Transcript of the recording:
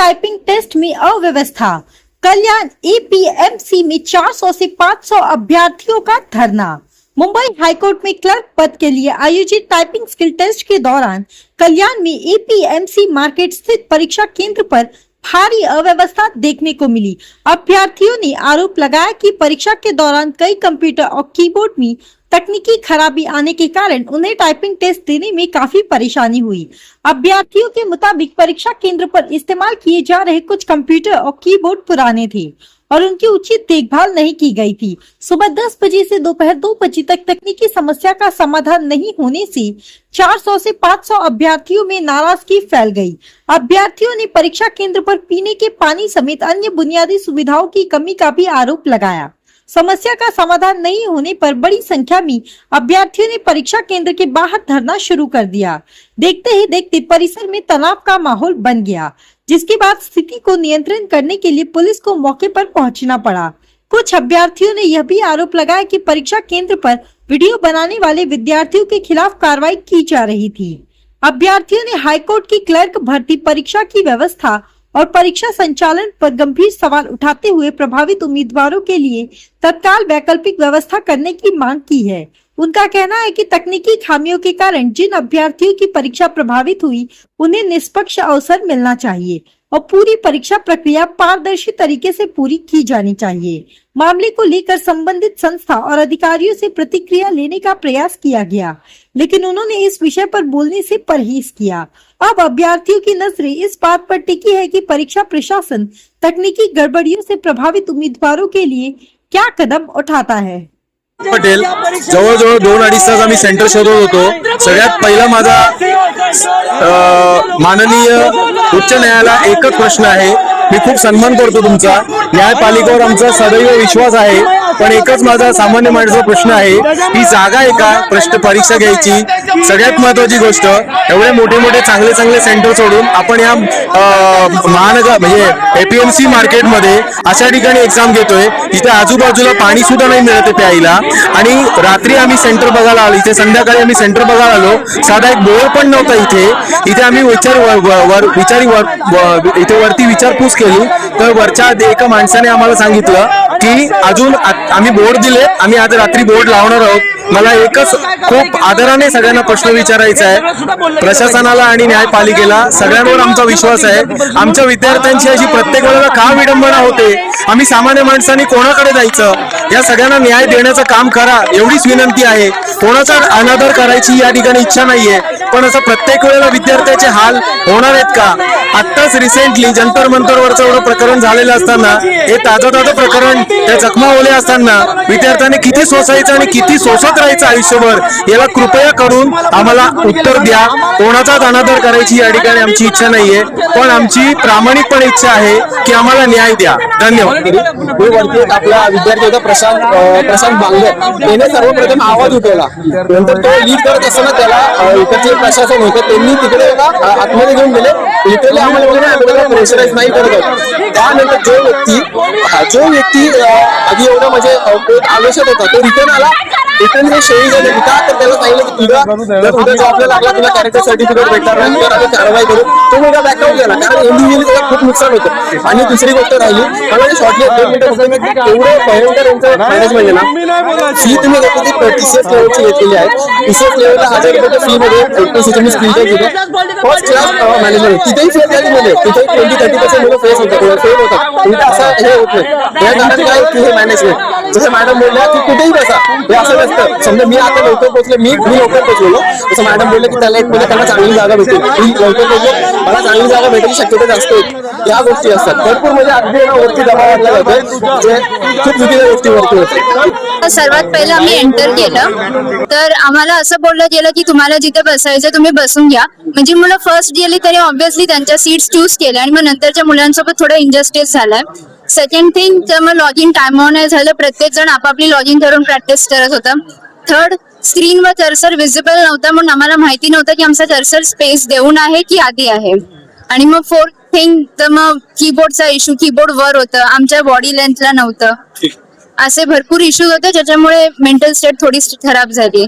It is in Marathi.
टाइपिंग टेस्ट में अव्यवस्था। कल्याण एपीएमसी में 400 से 500 अभ्यर्थियों का धरना। मुंबई हाईकोर्ट में क्लर्क पद के लिए आयोजित टाइपिंग स्किल टेस्ट के दौरान कल्याण में एपीएमसी मार्केट स्थित परीक्षा केंद्र पर भारी अव्यवस्था देखने को मिली। अभ्यर्थियों ने आरोप लगाया कि परीक्षा के दौरान कई कंप्यूटर और कीबोर्ड में तकनीकी खराबी आने के कारण उन्हें टाइपिंग टेस्ट देने में काफी परेशानी हुई। अभ्यर्थियों के मुताबिक परीक्षा केंद्र पर इस्तेमाल किए जा रहे कुछ कंप्यूटर और कीबोर्ड पुराने थे और उनकी उचित देखभाल नहीं की गई थी। सुबह 10 बजे से दोपहर 2 बजे तक तकनीकी समस्या का समाधान नहीं होने से 400 से 500 अभ्यर्थियों में नाराजगी फैल गई। अभ्यर्थियों ने परीक्षा केंद्र पर पीने के पानी समेत अन्य बुनियादी सुविधाओं की कमी का भी आरोप लगाया। समस्या का समाधान नहीं होने पर बड़ी संख्या में अभ्यर्थियों ने परीक्षा केंद्र के बाहर धरना शुरू कर दिया। देखते ही देखते परिसर में तनाव का माहौल बन गया, जिसके बाद स्थिति को नियंत्रण करने के लिए पुलिस को मौके पर पहुंचना पड़ा। कुछ अभ्यर्थियों ने यह भी आरोप लगाया कि परीक्षा केंद्र पर वीडियो बनाने वाले विद्यार्थियों के खिलाफ कार्रवाई की जा रही थी। अभ्यर्थियों ने हाईकोर्ट की क्लर्क भर्ती परीक्षा की व्यवस्था और परीक्षा संचालन पर गंभीर सवाल उठाते हुए प्रभावित उम्मीदवारों के लिए तत्काल वैकल्पिक व्यवस्था करने की मांग की है। उनका कहना है कि तकनीकी खामियों के कारण जिन अभ्यर्थियों की परीक्षा प्रभावित हुई, उन्हें निष्पक्ष अवसर मिलना चाहिए और पूरी परीक्षा प्रक्रिया पारदर्शी तरीके से पूरी की जानी चाहिए। मामले को लेकर संबंधित संस्था और अधिकारियों से प्रतिक्रिया लेने का प्रयास किया गया, लेकिन उन्होंने इस विषय पर बोलने से परहेज किया। अब अभ्यर्थियों की नजरें इस बात पर टिकी है कि परीक्षा प्रशासन तकनीकी गड़बड़ियों से प्रभावित उम्मीदवारों के लिए क्या कदम उठाता है। पटेल, जवळजवळ 2-2.5 तास आम्ही सेंटर शोधत होतो। सगळ्यात पहिला माझा माननीय उच्च न्यायालयाला एकच प्रश्न आहे। मी खूप सन्मान करतो तुमचा, न्यायपालिकेवर आमचा सदैव विश्वास आहे, पण एकच माझा सामान्य माणसाचा प्रश्न आहे, ही जागा आहे का प्रश्न परीक्षा घ्यायची? सगळ्यात महत्त्वाची गोष्ट, एवढे मोठे मोठे चांगले सेंटर सोडून आपण या महानगर म्हणजे एपीएमसी मार्केटमध्ये अशा ठिकाणी एक्झाम घेतोय जिथे आजूबाजूला पाणी सुद्धा नाही मिळत प्यायला। आणि रात्री आम्ही सेंटर बघायला आलो, इथे संध्याकाळी आम्ही सेंटर बघायला आलो, साधा एक बोर्ड पण नव्हता इथे आम्ही इथे वरती विचारपूस केली तर वरच्या एका माणसाने आम्हाला सांगितलं की अजून आम्ही बोर्ड दिले, आम्ही आज रात्री बोर्ड लावणार आहोत। मला एकच खूप आदराने सगळ्यांना प्रश्न विचारायचा आहे, प्रशासनाला आणि न्यायपालिकेला सगळ्यांवर आमचा विश्वास आहे। आमच्या विद्यार्थ्यांची अशी प्रत्येक वेळेला का विडंबना होते? आम्ही सामान्य माणसांनी कोणाकडे जायचं? या सगळ्यांना न्याय देण्याचं काम करा एवढीच विनंती आहे। कोणाचा अनादर करायची या ठिकाणी इच्छा नाहीये, पण असं प्रत्येक वेळेला विद्यार्थ्याचे हाल होणार आहेत का? आत्ताच रिसेंटली जंतर मंतरवरचं एवढं प्रकरण झालेलं असताना, हे ताजं प्रकरण त्या जखमा ओले असताना विद्यार्थ्यांनी किती सोसायचं आणि किती सोसत राहायचं आयुष्यभर, याला कृपया करून आम्हाला उत्तर द्या। कोणाचाच अनादर करायची या ठिकाणी आमची इच्छा नाहीये, पण आमची प्रामाणिकपणे इच्छा आहे की आम्हाला न्याय द्या। धन्यवाद। वरती आपला विद्यार्थी होता प्रशांत बांगर, त्याने सर्वप्रथम आवाज उठवला, नंतर तो लीड करत असताना त्याला इकडचे प्रशासन होतं त्यांनी तिकडे आतमध्ये घेऊन गेले। लिटरली आम्हाला प्रेशराईज नाही करत। त्यानंतर जो व्यक्ती आधी एवढा म्हणजे आवेशात होता तो रिटर्न आला। रिटर्न जे शेळी झाले का तर त्याला सांगितलं की तुझा उद्या जॉबला लागला तुला कॅरेक्टर सर्टिफिकेट भेटणार नाही, तर आम्ही कारवाई करू। तो मुलगा बॅकआउट गेला कारण इंडिव्हिज्युअली त्याला खूप नुकसान होतं। आणि दुसरी गोष्ट राहिली, मला शॉर्टली 2 मिनिटं एवढं भयंकर यांचं मॅनेजमेंट आहे ना। फी तुम्ही घेतली ती TCS लेवलची घेतलेली आहे। TCS लेवलला 1000 रुपये फी मध्ये तुम्ही स्क्रीनशॉट घेतो, फर्स्ट क्लास मॅनेजमेंट। तिथेही फेल झाली, तिथे 20-30% मुलं फेल होतात। तिथे असं हे होत नाही। या कारण काय की हे मॅनेजमेंट, जसं मॅडम बोलल्या की कुठेही बसा, हे असं नसतं। समजा मी आता लवकर पोहोचले, मी लवकर पोहोचलो, तसं मॅडम बोलले की त्याला एक मुलं त्यांना चांगली जागा भेटेल, मी लवकर पोहोचलो, मला चांगली जागा भेटायची शक्यता जास्त आहे। या गोष्टी असतात भरपूर, म्हणजे अगदी वरती दबाव आणला जातोय, जे खूप चुकीच्या गोष्टी वरती होते। सर्वात पहिलं आम्ही एंटर केलं तर आम्हाला असं बोललं गेलं की तुम्हाला जिथे बसायचं तुम्ही बसून घ्या। म्हणजे मुलं फर्स्ट गेली तरी ऑब्व्हियसली त्यांच्या सीट्स चूज केल्या आणि मग नंतरच्या मुलांसोबत थोडं इंजस्टिस झालाय। सेकंड थिंग तर मग लॉगिन टाइमवर नाही झालं, प्रत्येक जण आपापली लॉगिन करून प्रॅक्टिस करत होता। थर्ड, स्क्रीनवर कर्सर विजिबल नव्हता म्हणून आम्हाला माहिती नव्हतं की आमचा कर्सर स्पेस देऊन आहे की आधी आहे। आणि मग फोर्थ थिंग तर मग कीबोर्डचा इश्यू, कीबोर्ड वर होतं, आमच्या बॉडी लेंथला नव्हतं। असे भरपूर इश्यूज होते ज्याच्यामुळे मेंटल स्टेट थोडी खराब झाली।